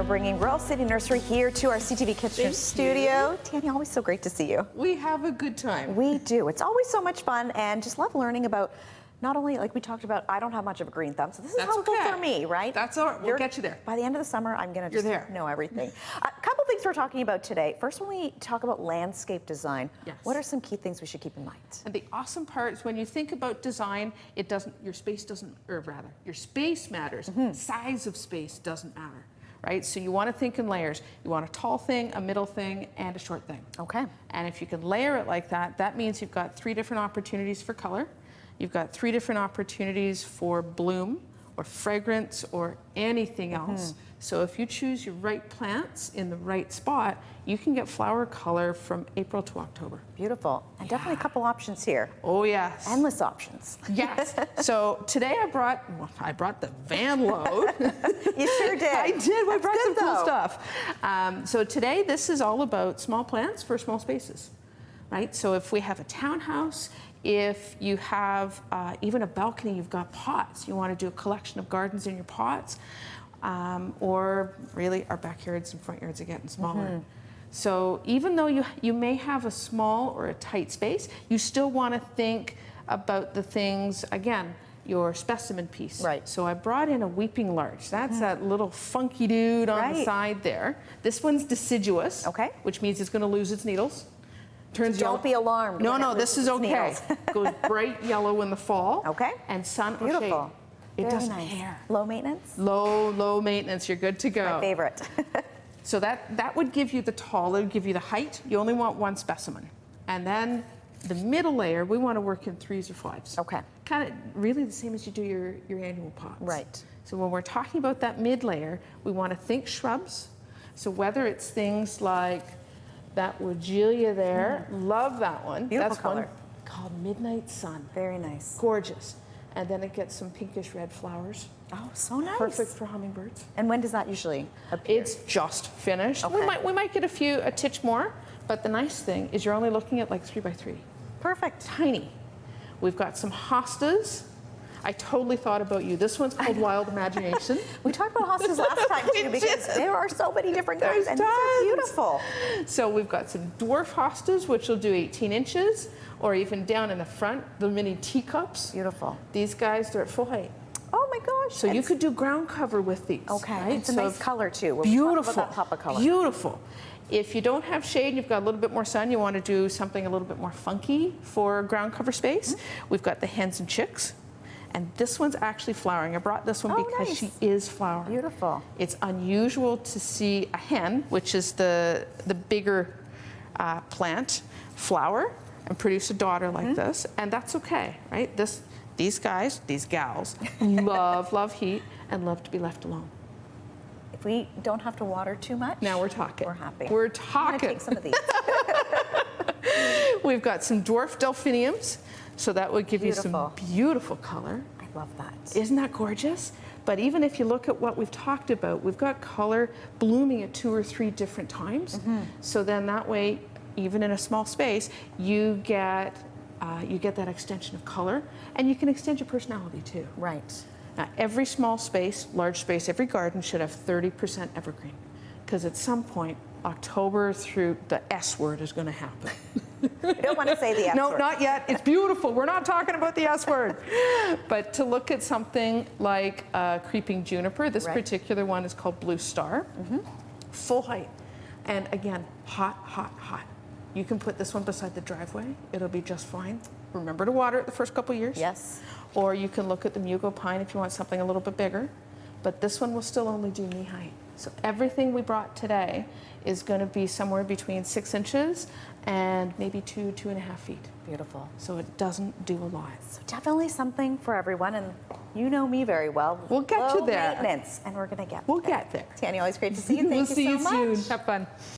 bringing Royal City Nursery here to our CTV Kitchener studio. Tanya, always so great to see you. We have a good time. We do. It's always so much fun, and just love learning about, not only, like we talked about, I don't have much of a green thumb, so this is helpful for me, right? That's all right. We'll get you there. By the end of the summer, I'm going to just know everything. A couple things we're talking about today. First, when we talk about landscape design, what are some key things we should keep in mind? And the awesome part is when you think about design, it doesn't, your space doesn't, or rather, your space matters. Size of space doesn't matter. Right? So you want to think in layers. You want a tall thing, a middle thing, and a short thing. Okay. And if you can layer it like that, that means you've got 3 different opportunities for color. You've got 3 different opportunities for bloom or fragrance or anything else. So if you choose your right plants in the right spot, you can get flower color from April to October. Beautiful. And definitely a couple options here. Oh, yes. Endless options. Yes. So today I brought the van load. You sure did. I did. I brought some cool stuff. So today this is all about small plants for small spaces, right? So if we have a townhouse, if you have even a balcony, you've got pots, you want to do a collection of gardens in your pots, or really our backyards and front yards are getting smaller. So even though you may have a small or a tight space, you still want to think about the things, again, your specimen piece. Right. So I brought in a weeping larch. That's that little funky dude on the side there. This one's deciduous, which means it's going to lose its needles. Turns Don't be alarmed. No, this is okay. Goes bright yellow in the fall. Okay. And sun or shade. Beautiful. It doesn't care. Low maintenance? Low maintenance. You're good to go. My favorite. So that would give you the tall, it would give you the height. You only want one specimen. And then the middle layer, we want to work in 3s or 5s. Okay. Kind of really the same as you do your annual pots. Right. So when we're talking about that mid layer, we want to think shrubs. So whether it's things like that Woodgelia there, love that one. Beautiful That's color. one called Midnight Sun. Very nice. Gorgeous. And then it gets some pinkish red flowers. Oh, so nice. Perfect for hummingbirds. And when does that usually appear? It's just finished. Okay. We might get a titch more, but the nice thing is you're only looking at like 3 by 3. Perfect. Tiny. We've got some hostas. I totally thought about you. This one's called Wild Imagination. We talked about hostas last time too, because there are so many different kinds, and these are beautiful. So we've got some dwarf hostas, which will do 18 inches, or even down in the front, the mini teacups. Beautiful. These guys, they're at full height. Oh my gosh. So you could do ground cover with these. Okay. Right? It's a nice color too. Beautiful. That pop of color. Beautiful. If you don't have shade and you've got a little bit more sun, you want to do something a little bit more funky for ground cover space. We've got the hens and chicks. And this one's actually flowering. I brought this one because she is flowering. Beautiful. It's unusual to see a hen, which is the bigger plant, flower and produce a daughter like this, and that's okay, right? These guys, these gals, love heat and love to be left alone. If we don't have to water too much, now we're talking. We're happy. We're talking. I'm gonna take some of these. We've got some dwarf delphiniums, so that would give you some beautiful color. I love that. Isn't that gorgeous? But even if you look at what we've talked about, we've got color blooming at 2 or 3 different times. So then that way, even in a small space, you get that extension of color, and you can extend your personality too. Right. Now, every small space, large space, every garden should have 30% evergreen, because at some point, October through the S word is going to happen. I don't want to say the S word. No, not yet. It's beautiful. We're not talking about the S word. But to look at something like creeping juniper, this particular one is called Blue Star, full height. And again, hot, hot, hot. You can put this one beside the driveway. It'll be just fine. Remember to water it the first couple years. Yes. Or you can look at the Mugo pine if you want something a little bit bigger. But this one will still only do knee height. So everything we brought today is going to be somewhere between 6 inches and maybe 2.5 feet. Beautiful. So it doesn't do a lot. So definitely something for everyone, and you know me very well. We'll get you there. Low maintenance, and we're going to get there. We'll get there. Tanya, always great to see you. Thank you so much. We'll see you soon. Have fun.